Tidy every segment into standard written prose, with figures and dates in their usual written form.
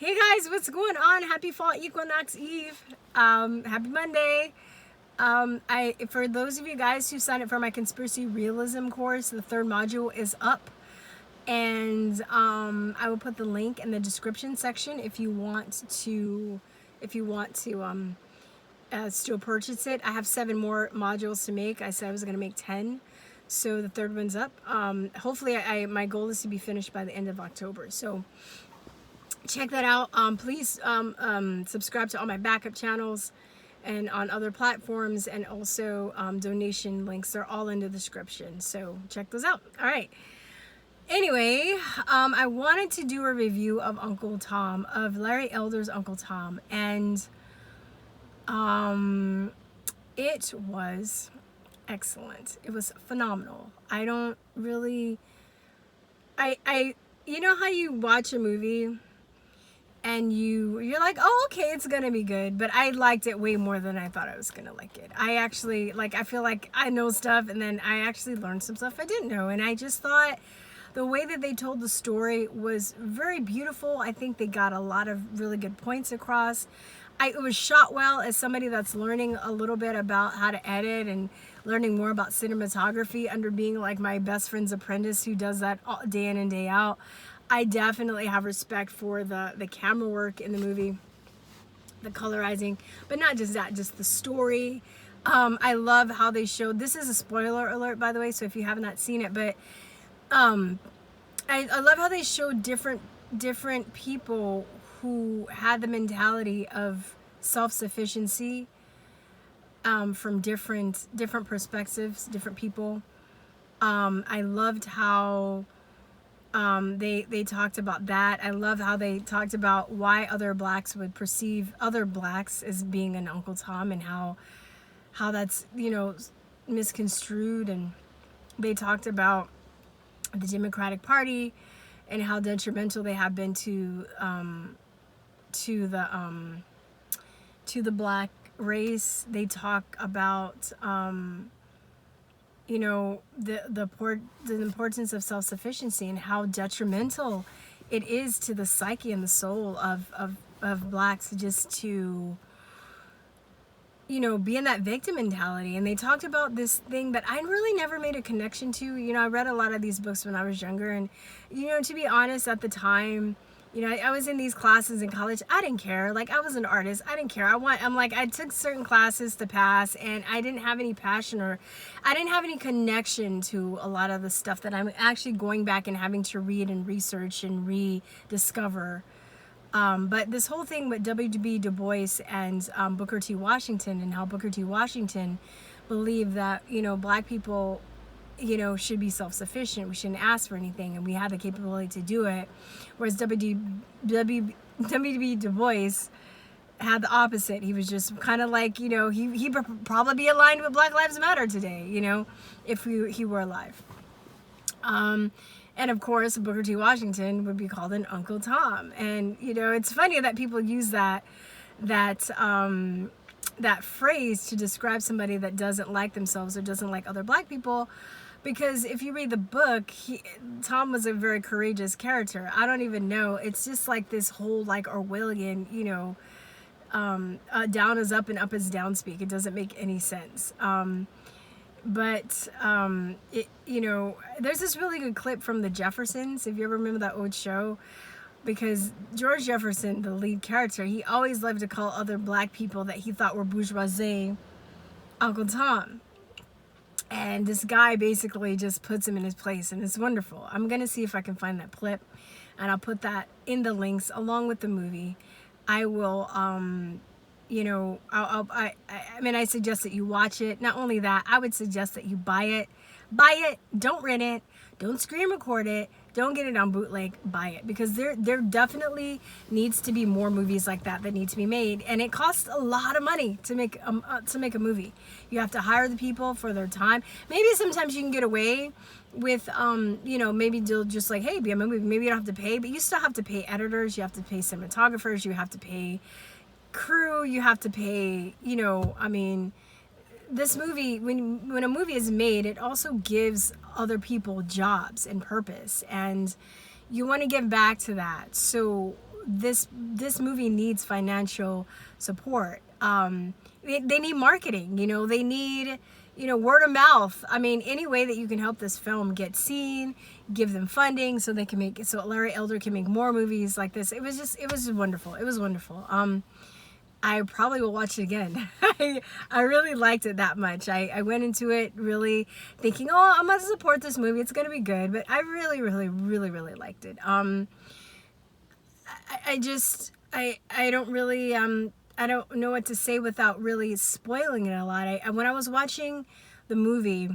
Hey guys, what's going on? Happy Fall Equinox Eve. Happy Monday. For those of you guys who signed up for my Conspiracy Realism course, the third module is up. And I will put the link in the description section if you want to still purchase it. I have 7 more modules to make. I said I was going to make 10. So the third one's up. Hopefully my goal is to be finished by the end of October. So check that out. Please subscribe to all my backup channels and on other platforms, and also donation links. They're all in the description. So check those out. All right. Anyway, I wanted to do a review of Uncle Tom, of Larry Elder's Uncle Tom, and it was excellent. It was phenomenal. I don't really, you know how you watch a movie and you're like, oh, okay, it's gonna be good, but I liked it way more than I thought I was gonna like it. I actually, I feel like I know stuff, and then I actually learned some stuff I didn't know, and I just thought the way that they told the story was very beautiful. I think they got a lot of really good points across. It was shot well. As somebody that's learning a little bit about how to edit and learning more about cinematography under being like my best friend's apprentice who does that day in and day out, I definitely have respect for the camera work in the movie, the colorizing, but not just that, just the story. I love how they showed, this is a spoiler alert, by the way, so if you have not seen it, but I love how they showed different people who had the mentality of self-sufficiency from different perspectives, different people. I loved how they talked about that. I love how they talked about why other blacks would perceive other blacks as being an Uncle Tom, and how that's, you know, misconstrued. And they talked about the Democratic Party and how detrimental they have been to the black race. They talk about you know, the importance of self-sufficiency and how detrimental it is to the psyche and the soul of blacks just to, you know, be in that victim mentality. And they talked about this thing that I really never made a connection to. You know, I read a lot of these books when I was younger, and, you know, to be honest, at the time, you know, I was in these classes in college. I didn't care. Like, I was an artist. I didn't care. I took certain classes to pass, and I didn't have any passion, or I didn't have any connection to a lot of the stuff that I'm actually going back and having to read and research and rediscover. But this whole thing with W.B. Du Bois and Booker T. Washington, and how Booker T. Washington believed that, you know, black people, you know, should be self-sufficient. We shouldn't ask for anything, and we have the capability to do it. Whereas W.B. Du Bois had the opposite. He was just kind of like, you know, he probably be aligned with Black Lives Matter today, you know, if he were alive. And of course, Booker T. Washington would be called an Uncle Tom. And, you know, it's funny that people use that phrase to describe somebody that doesn't like themselves or doesn't like other black people, because if you read the book, Tom was a very courageous character. I don't even know. It's just like this whole like Orwellian, you know, down is up and up is down speak. It doesn't make any sense. But you know, there's this really good clip from the Jeffersons, if you ever remember that old show, because George Jefferson, the lead character, he always loved to call other black people that he thought were bourgeoisie Uncle Tom. And this guy basically just puts him in his place, and it's wonderful. I'm going to see if I can find that clip, and I'll put that in the links along with the movie. I will, you know, I mean, I suggest that you watch it. Not only that, I would suggest that you buy it. Buy it. Don't rent it. Don't screen record it. Don't get it on bootleg. Buy it, because there definitely needs to be more movies like that need to be made, and it costs a lot of money to make a movie. You have to hire the people for their time. Maybe sometimes you can get away with you know, maybe they'll just like, hey, be a movie. Maybe you don't have to pay, but you still have to pay editors. You have to pay cinematographers. You have to pay crew. You have to pay, you know, I mean, this movie, when a movie is made, it also gives other people jobs and purpose, and you want to give back to that. So this movie needs financial support. They need marketing, you know, they need, you know, word of mouth. I mean, any way that you can help this film get seen, give them funding so they can make it, so Larry Elder can make more movies like this. It was just wonderful. It was wonderful. I probably will watch it again. I really liked it that much. I went into it really thinking, oh, I'm going to support this movie. It's going to be good. But I really, really, really, really liked it. I don't really, I don't know what to say without really spoiling it a lot. When I was watching the movie,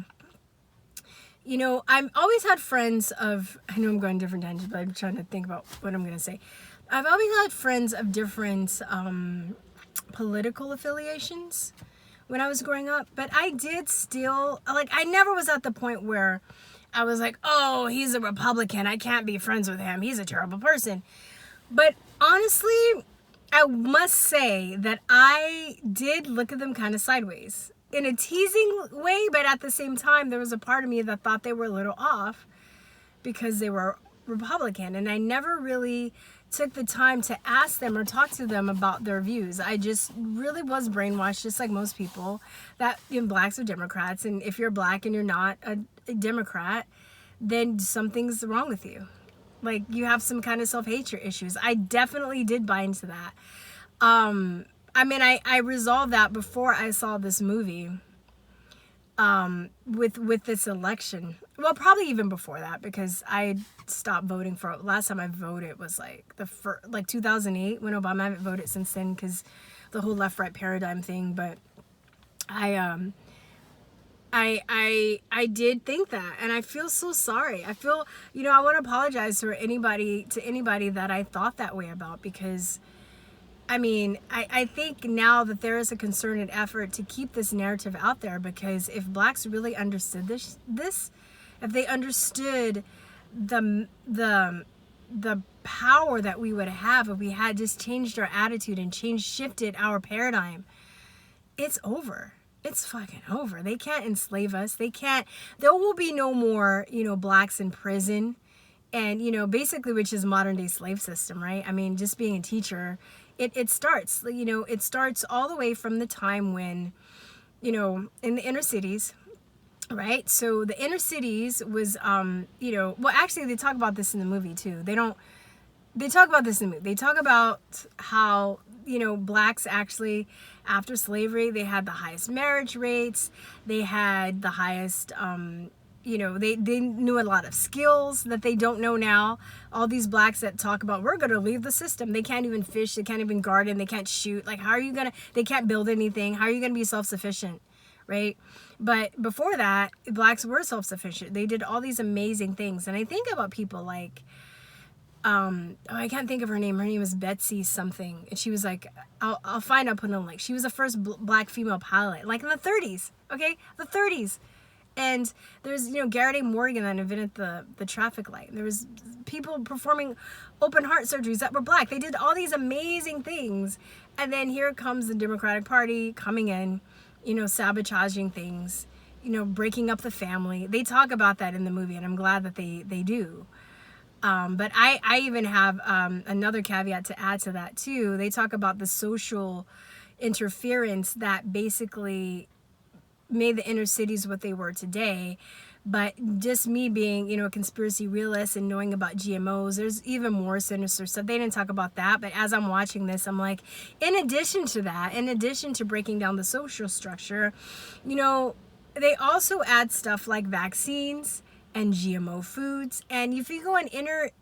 you know, I've always had friends of, I know I'm going different tangents, but I'm trying to think about what I'm going to say. I've always had friends of different political affiliations when I was growing up, but I did still, like, I never was at the point where I was like, oh, he's a Republican, I can't be friends with him, he's a terrible person. But honestly, I must say that I did look at them kind of sideways in a teasing way, but at the same time, there was a part of me that thought they were a little off because they were Republican, and I never really took the time to ask them or talk to them about their views. I just really was brainwashed, just like most people, that, you know, blacks are Democrats, and if you're black and you're not a Democrat, then something's wrong with you. Like, you have some kind of self-hatred issues. I definitely did buy into that. I mean, I resolved that before I saw this movie, with this election. Well, probably even before that, because I stopped voting for, last time I voted was like 2008 when Obama. I haven't voted since then because the whole left-right paradigm thing. But I did think that, and I feel so sorry. I feel, you know, I want to apologize to anybody that I thought that way about, because I mean, I think now that there is a concerted effort to keep this narrative out there, because if blacks really understood this, if they understood the power that we would have if we had just changed our attitude and shifted our paradigm, it's over. It's fucking over. They can't enslave us. There will be no more, you know, blacks in prison, and, you know, basically, which is modern day slave system, right? I mean, just being a teacher, it starts, you know, it starts all the way from the time when, you know, in the inner cities, right? So the inner cities was, you know, well, actually they talk about this in the movie too. They talk about this in the movie. They talk about how, you know, blacks actually, after slavery, they had the highest marriage rates. They had the highest, you know, they knew a lot of skills that they don't know now. All these blacks that talk about, we're going to leave the system. They can't even fish. They can't even garden. They can't shoot. Like, how are you going to, they can't build anything. How are you going to be self-sufficient, right? But before that, blacks were self-sufficient. They did all these amazing things. And I think about people like, I can't think of her name. Her name is Bessie something. And she was like, I'll find out, put in a link. She was the first black female pilot, like in the 30s, okay? The 30s. And there's, you know, Garrett A. Morgan that invented the traffic light. There was people performing open heart surgeries that were black. They did all these amazing things. And then here comes the Democratic Party coming in, you know, sabotaging things, you know, breaking up the family. They talk about that in the movie, and I'm glad that they do. But I even have another caveat to add to that too. They talk about the social interference that basically made the inner cities what they were today. But just me being, you know, a conspiracy realist and knowing about GMOs, there's even more sinister stuff. They didn't talk about that, but as I'm watching this, I'm like, in addition to that, in addition to breaking down the social structure, you know, they also add stuff like vaccines and GMO foods. And if you go in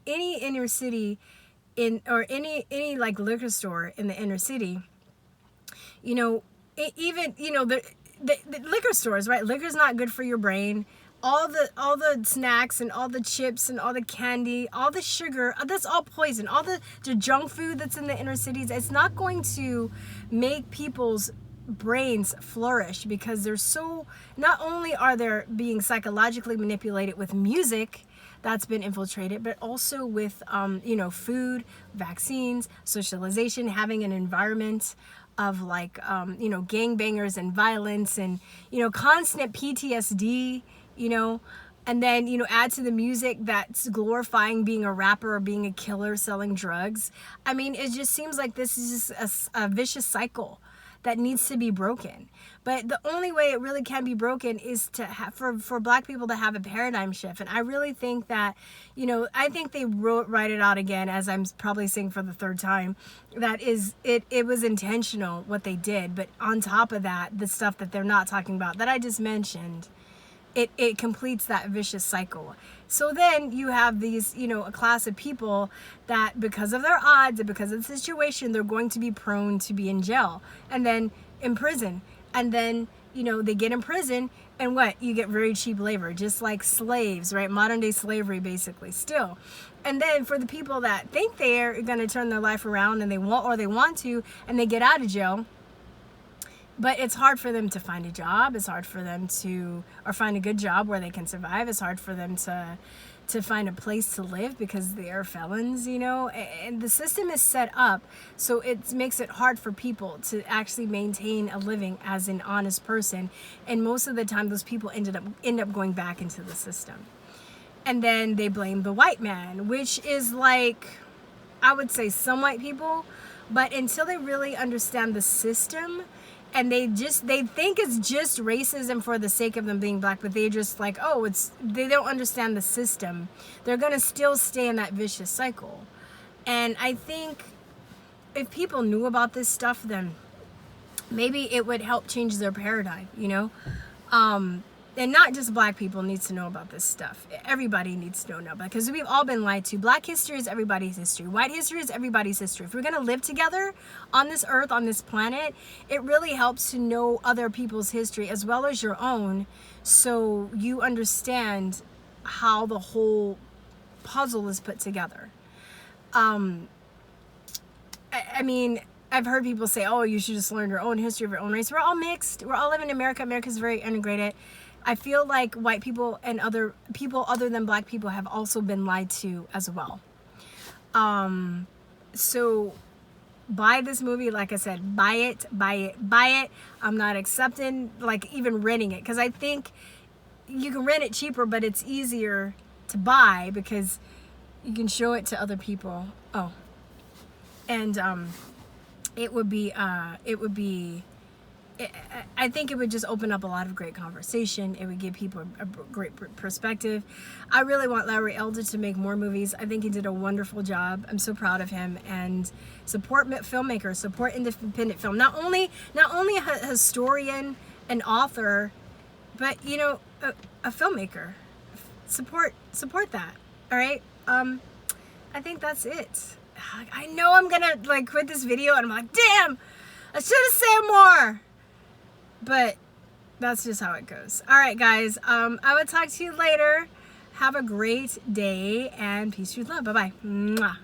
any inner city or any like liquor store in the inner city, you know, even, you know, the liquor stores, right? Liquor's not good for your brain. All the snacks and all the chips and all the candy, all the sugar, that's all poison. All the junk food that's in the inner cities, it's not going to make people's brains flourish, because they're so, not only are they being psychologically manipulated with music that's been infiltrated, but also with, you know, food, vaccines, socialization, having an environment of like, you know, gangbangers and violence and, you know, constant PTSD, you know, and then, you know, add to the music that's glorifying being a rapper or being a killer selling drugs. I mean, it just seems like this is just a vicious cycle that needs to be broken. But the only way it really can be broken is to have, for Black people to have a paradigm shift. And I really think that, you know, I think they write it out again, as I'm probably saying for the third time, that is, it was intentional what they did. But on top of that, the stuff that they're not talking about that I just mentioned, it completes that vicious cycle. So then you have these, you know, a class of people that because of their odds and because of the situation, they're going to be prone to be in jail and then in prison. And then, you know, they get in prison and what? You get very cheap labor, just like slaves, right? Modern day slavery, basically, still. And then for the people that think they're going to turn their life around and they want to, and they get out of jail, but it's hard for them to find a job. It's hard for them to, or find a good job where they can survive. It's hard for them to find a place to live because they are felons, you know. And the system is set up so it makes it hard for people to actually maintain a living as an honest person. And most of the time, those people end up going back into the system. And then they blame the white man, which is like, I would say some white people, but until they really understand the system, and they think it's just racism for the sake of them being Black, but they just like, oh, they don't understand the system. They're gonna still stay in that vicious cycle. And I think if people knew about this stuff, then maybe it would help change their paradigm, you know? And not just Black people needs to know about this stuff. Everybody needs to know about it because we've all been lied to. Black history is everybody's history. White history is everybody's history. If we're going to live together on this earth, on this planet, it really helps to know other people's history as well as your own, so you understand how the whole puzzle is put together. I mean, I've heard people say, oh, you should just learn your own history of your own race. We're all mixed. We're all living in America. America's very integrated. I feel like white people and other people other than Black people have also been lied to as well. So buy this movie. Like I said, buy it. I'm not accepting, like, even renting it, because I think you can rent it cheaper, but it's easier to buy because you can show it to other people. Oh, and it would be I think it would just open up a lot of great conversation. It would give people a great perspective. I really want Larry Elder to make more movies. I think he did a wonderful job. I'm so proud of him. And support filmmakers, support independent film. Not only a historian, an author, but, you know, a filmmaker. Support that. All right. I think that's it. I know I'm gonna like quit this video and I'm like, damn, I should have said more. But that's just how it goes. All right, guys. I will talk to you later. Have a great day and peace, truth, love. Bye-bye. Mwah.